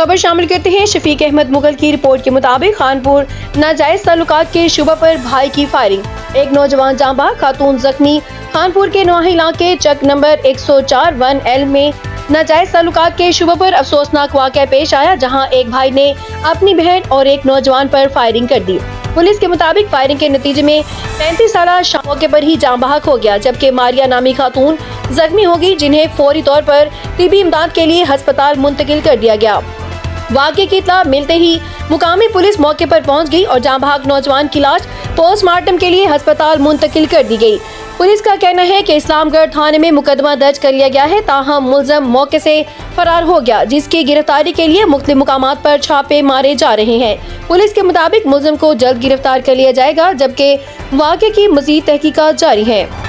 खबर शामिल करते हैं शफीक अहमद मुगल की रिपोर्ट के मुताबिक खानपुर नाजायज ताल्लुकात के शुबा पर भाई की फायरिंग, एक नौजवान जांबा, खातून जख्मी। खानपुर के नवाही इलाके चक नंबर 104 1L में नाजायज ताल्लुकात के शुबा पर अफसोसनाक वाक़या पेश आया, जहां एक भाई ने अपनी बहन और एक नौजवान पर फायरिंग कर दी। पुलिस के मुताबिक फायरिंग के नतीजे में 35 साला मौके पर ही जान बहक हो गया, जबकि मारिया नामी खातून जख्मी हो गई, जिन्हें फौरी तौर पर तिबी इमदाद के लिए अस्पताल मुंतकिल कर दिया गया। वाक़े की इत्तला मिलते ही मुकामी पुलिस मौके पर पहुंच गई और जान बहक नौजवान की लाश पोस्टमार्टम के लिए अस्पताल मुंतकिल कर दी गई। पुलिस का कहना है कि इस्लामगढ़ थाने में मुकदमा दर्ज कर लिया गया है, ताहम मुलजम मौके से फरार हो गया, जिसकी गिरफ्तारी के लिए मुख्तलिफ मुकामात पर छापे मारे जा रहे हैं। पुलिस के मुताबिक मुलजम को जल्द गिरफ्तार कर लिया जाएगा, जबकि वाक़े की मज़ीद तहकीकात जारी है।